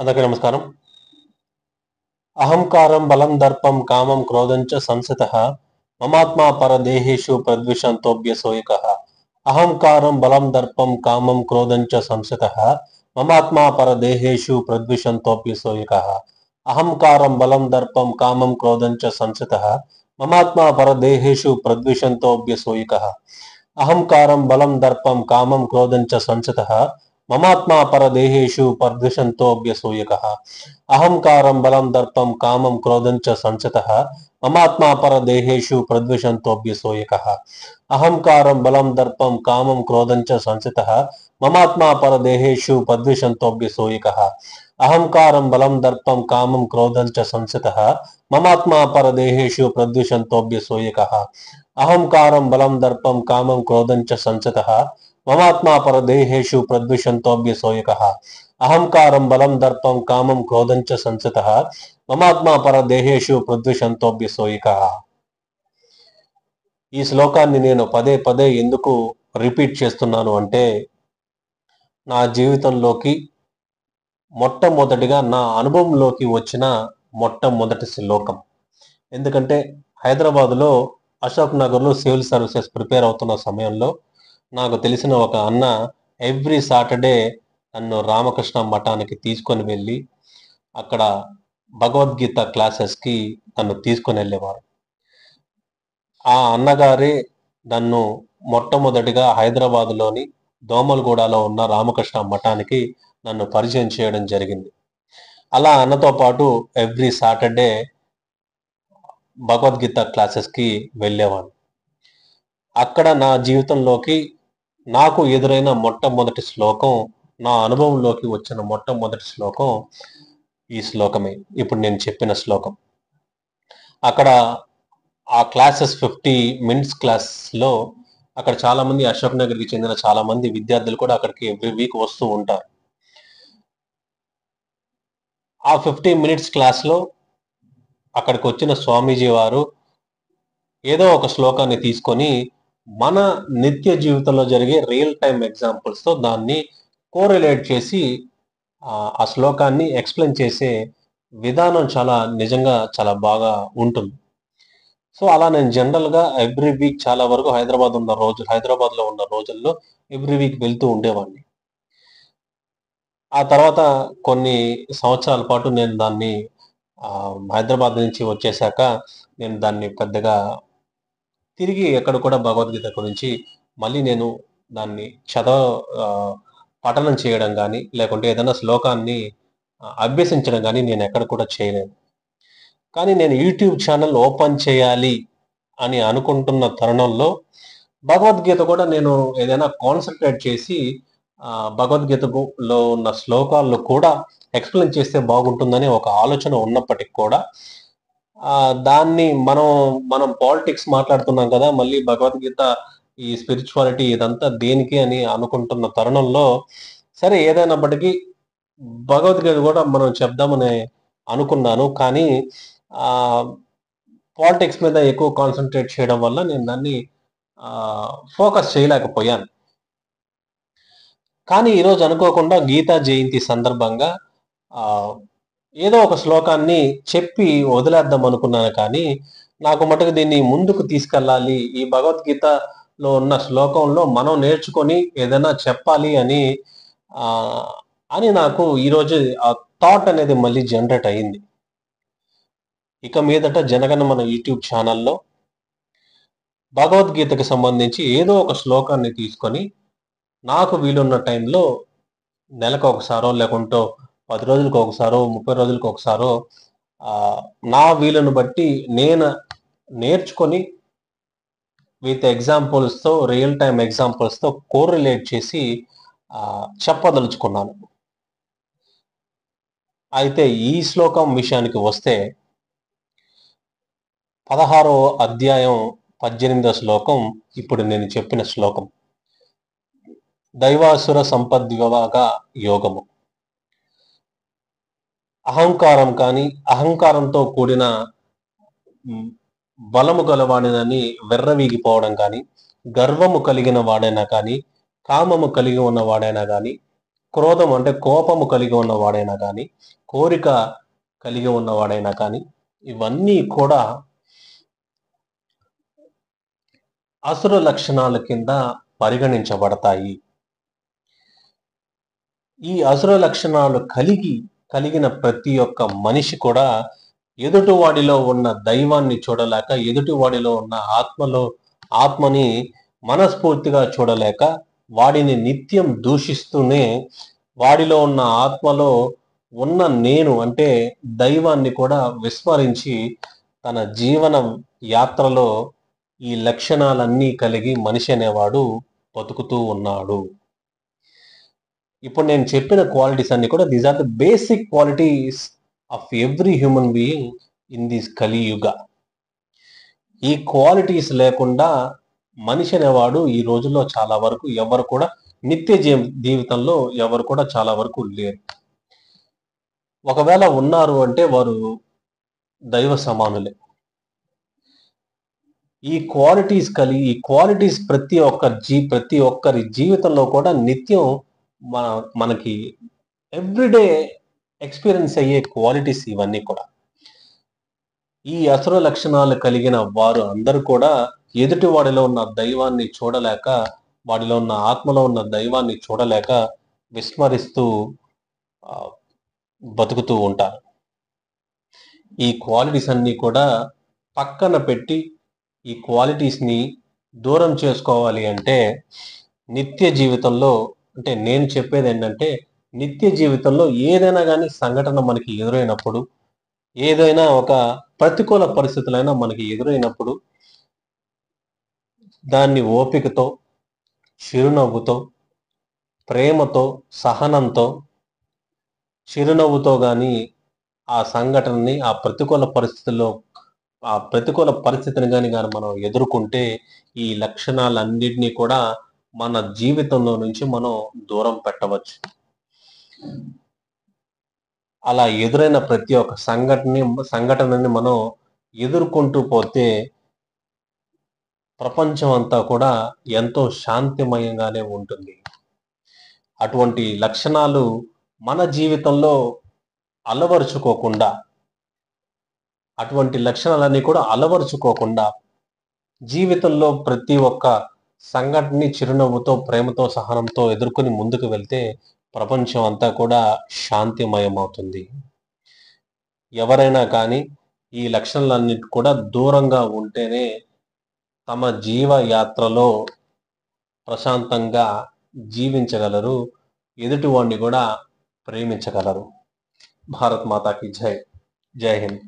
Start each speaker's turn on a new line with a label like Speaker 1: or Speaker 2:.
Speaker 1: అందరికీ నమస్కారం. అహంకారం బలం దర్పం కామం క్రోధంచ సంసితః మమాత్మా పరదేహేషు ప్రద్విషంతోభ్యసోయకః. అహంకారం బలం దర్పం కామం క్రోధంచ సంసితః మమాత్మా పరదేహేషు ప్రద్విషంతోభ్యసోయకః. అహంకారం బలం దర్పం కామం క్రోధంచ సంసితః మమాత్మా పరదేహేషు ప్రద్విషంతోభ్యసోయకః. అహంకారం బలం దర్పం కామం క్రోధంచ సంసితః మమాత్మా పరదేహేషు ప్రద్విషంతోభ్యసూయకః. అహంకారం బలం దర్పం కామం క్రోధంచ సంసితః మమాత్మా పరదేహేషు ప్రద్విషంతోభ్యసూయకః. అహంకారం బలం దర్పం కామం క్రోధంచ సంసితః మమాత్మా పరదేహేషు ప్రద్విషంతోభ్యసూయకః. అహంకారం బలం దర్పం కామం క్రోధంచ సంసితః మమాత్మా పరదేహేషు ప్రద్విషంతోభ్యసూయకః. అహంకారం బలం దర్పం కామం క్రోధంచ సంసితః మమాత్మా పరదేహేషు ప్రద్విషంతోభ్యసూయకః. అహంకారం బలం దర్పం కామం క్రోధంచ సంసితః మమాత్మా పరదేహేషు ప్రద్విషంతోభ్యసూయకః. ఈ శ్లోకాన్ని నేను పదే పదే ఎందుకు రిపీట్ చేస్తున్నాను అంటే, నా జీవితంలోకి మొట్టమొదటిగా నా అనుభవంలోకి వచ్చిన మొట్టమొదటి శ్లోకం. ఎందుకంటే హైదరాబాద్లో అశోక్ నగర్లో సివిల్ సర్వీసెస్ ప్రిపేర్ అవుతున్న సమయంలో నాకు తెలిసిన ఒక అన్న ఎవ్రీ సాటర్డే నన్ను రామకృష్ణ మఠానికి తీసుకొని వెళ్ళి అక్కడ భగవద్గీత క్లాసెస్కి నన్ను తీసుకొని వెళ్ళేవారు. ఆ అన్నగారే నన్ను మొట్టమొదటిగా హైదరాబాద్లోని దోమలగూడలో ఉన్న రామకృష్ణ మఠానికి నన్ను పరిచయం చేయడం జరిగింది. అలా అన్నతో పాటు ఎవ్రీ సాటర్డే భగవద్గీత క్లాసెస్కి వెళ్ళేవాడిని. అక్కడ నా జీవితంలోకి నాకు ఎదురైన మొట్టమొదటి శ్లోకం, నా అనుభవంలోకి వచ్చిన మొట్టమొదటి శ్లోకం ఈ శ్లోకమే, ఇప్పుడు నేను చెప్పిన శ్లోకం. అక్కడ ఆ క్లాసెస్ 50 minutes క్లాస్లో అక్కడ చాలామంది అశోక్ నగర్కి చెందిన చాలామంది విద్యార్థులు కూడా అక్కడికి ఎవ్రీ వీక్ వస్తూ ఉంటారు. ఆ 50 minutes క్లాస్లో అక్కడికి వచ్చిన స్వామీజీ వారు ఏదో ఒక శ్లోకాన్ని తీసుకొని మన నిత్య జీవితంలో జరిగే రియల్ టైమ్ ఎగ్జాంపుల్స్తో దాన్ని కోరిలేట్ చేసి ఆ శ్లోకాన్ని ఎక్స్ప్లెయిన్ చేసే విధానం నిజంగా చాలా బాగా ఉంటుంది. సో అలా నేను జనరల్గా ఎవ్రీ వీక్ చాలా వరకు హైదరాబాద్లో ఉన్న రోజుల్లో ఎవ్రీ వీక్ వెళ్తూ ఉండేవాడిని. ఆ తర్వాత కొన్ని సంవత్సరాల పాటు నేను దాన్ని హైదరాబాద్ నుంచి వచ్చేసాక నేను దాన్ని పెద్దగా తిరిగి ఎక్కడ కూడా భగవద్గీత గురించి మళ్ళీ నేను దాన్ని పఠనం చేయడం కానీ లేకుంటే ఏదైనా శ్లోకాన్ని అభ్యసించడం కానీ నేను ఎక్కడ కూడా చేయలేదు. కానీ నేను యూట్యూబ్ ఛానల్ ఓపెన్ చేయాలి అని అనుకుంటున్న తరుణంలో భగవద్గీత కూడా నేను ఏదైనా కాన్సన్ట్రేట్ చేసి భగవద్గీతలో ఉన్న శ్లోకాలను కూడా ఎక్స్ప్లెయిన్ చేస్తే బాగుంటుందని ఒక ఆలోచన ఉన్నప్పటికీ కూడా దాన్ని మనం పాలిటిక్స్ మాట్లాడుతున్నాం కదా, మళ్ళీ భగవద్గీత ఈ స్పిరిచువాలిటీ ఇదంతా దేనికి అని అనుకుంటున్న తరుణంలో సరే ఏదైనప్పటికీ భగవద్గీత కూడా మనం చెప్దామని అనుకున్నాను. కానీ పాలిటిక్స్ మీద ఎక్కువ కాన్సన్ట్రేట్ చేయడం వల్ల నేను దాన్ని ఫోకస్ చేయలేకపోయాను. కానీ ఈరోజు అనుకోకుండా గీతా జయంతి సందర్భంగా ఏదో ఒక శ్లోకాన్ని చెప్పి వదిలేద్దాం అనుకున్నాను. కానీ నాకు మటుకు దీన్ని ముందుకు తీసుకెళ్ళాలి, ఈ భగవద్గీతలో ఉన్న శ్లోకంలో మనం నేర్చుకొని ఏదైనా చెప్పాలి అని నాకు ఈరోజు ఆ థాట్ అనేది మళ్ళీ జనరేట్ అయ్యింది. ఇక మీదట జనగణమన యూట్యూబ్ ఛానల్లో భగవద్గీతకు సంబంధించి ఏదో ఒక శ్లోకాన్ని తీసుకొని నాకు వీలున్న టైంలో నెలకు ఒకసారో లేకుంటే 10 రోజులకు ఒకసారో 30 రోజులకు ఒకసారో నా వీలును బట్టి నేను నేర్చుకొని విత్ ఎగ్జాంపుల్స్తో రియల్ టైమ్ ఎగ్జాంపుల్స్తో కోరిలేట్ చేసి చెప్పదలుచుకున్నాను. అయితే ఈ శ్లోకం విషయానికి వస్తే 16వ అధ్యాయం 18వ శ్లోకం ఇప్పుడు నేను చెప్పిన శ్లోకం. దైవాసుర సంపద్విభాగ యోగము. అహంకారం కానీ అహంకారంతో కూడిన బలము గలవాడినని వెర్రవీగిపోవడం కానీ, గర్వము కలిగిన వాడైనా కానీ, కామము కలిగి ఉన్నవాడైనా కానీ క్రోధం అంటే కోపము కలిగి ఉన్నవాడైనా కానీ, కోరిక కలిగి ఉన్నవాడైనా కానీ, ఇవన్నీ కూడా అసుర లక్షణాల కింద పరిగణించబడతాయి. ఈ అసుర లక్షణాలు కలిగిన ప్రతి ఒక్క మనిషి కూడా ఎదుటివాడిలో ఉన్న దైవాన్ని చూడలేక, ఎదుటివాడిలో ఉన్న ఆత్మని మనస్ఫూర్తిగా చూడలేక, వాడిని నిత్యం దూషిస్తూనే, వాడిలో ఉన్న ఆత్మలో ఉన్న నేను అంటే దైవాన్ని కూడా విస్మరించి తన జీవన యాత్రలో ఈ లక్షణాలన్నీ కలిగి మనిషి అనేవాడు బతుకుతూ ఉన్నాడు. ఇప్పుడు నేను చెప్పిన క్వాలిటీస్ అన్ని కూడా these are the basic qualities of every human being in this Kaliyuga. ఈ క్వాలిటీస్ లేకుండా మనిషి అనేవాడు ఈ రోజుల్లో చాలా వరకు ఎవరు కూడా నిత్య జీవితంలో ఎవరు కూడా చాలా వరకు లేరు. ఒకవేళ ఉన్నారు అంటే వారు దైవ సమానులే. ఈ క్వాలిటీస్ ప్రతి ఒక్కరి జీవితంలో కూడా నిత్యం మనకి ఎవ్రీడే ఎక్స్పీరియన్స్ అయ్యే క్వాలిటీస్ ఇవన్నీ కూడా. ఈ అసుర లక్షణాలు కలిగిన వారు అందరూ కూడా ఎదుటి వాడిలో ఉన్న దైవాన్ని చూడలేక, వాడిలో ఉన్న ఆత్మలో ఉన్న దైవాన్ని చూడలేక విస్మరిస్తూ బతుకుతూ ఉంటారు. ఈ క్వాలిటీస్ అన్ని కూడా పక్కన పెట్టి ఈ క్వాలిటీస్ని దూరం చేసుకోవాలి అంటే నిత్య జీవితంలో, అంటే నేను చెప్పేది ఏంటంటే నిత్య జీవితంలో ఏదైనా కానీ సంఘటన మనకి ఎదురైనప్పుడు, ఏదైనా ఒక ప్రతికూల పరిస్థితులైనా మనకి ఎదురైనప్పుడు దాన్ని ఓపికతో, చిరునవ్వుతో, ప్రేమతో, సహనంతో, చిరునవ్వుతో కానీ ఆ సంఘటనని, ఆ ప్రతికూల పరిస్థితిని కానీ మనం ఎదుర్కొంటే ఈ లక్షణాలన్నిటినీ కూడా మన జీవితంలో నుంచి మనం దూరం పెట్టవచ్చు. అలా ఎదురైన ప్రతి ఒక్క సంఘటనని మనం ఎదుర్కొంటూ పోతే ప్రపంచం అంతా కూడా ఎంతో శాంతిమయంగానే ఉంటుంది. అటువంటి లక్షణాలు మన జీవితంలో అటువంటి లక్షణాలన్నీ కూడా అలవరుచుకోకుండా జీవితంలో ప్రతి ఒక్క సంఘటనని చిరునవ్వుతో, ప్రేమతో, సహనంతో ఎదుర్కొని ముందుకు వెళ్తే ప్రపంచం అంతా కూడా శాంతిమయం అవుతుంది. ఎవరైనా కానీ ఈ లక్షణాలన్నిటి కూడా దూరంగా ఉంటేనే తమ జీవ యాత్రలో ప్రశాంతంగా జీవించగలరు, ఎదుటివాడిని కూడా ప్రేమించగలరు. భారత్ మాతాకి జై. జై హింద్.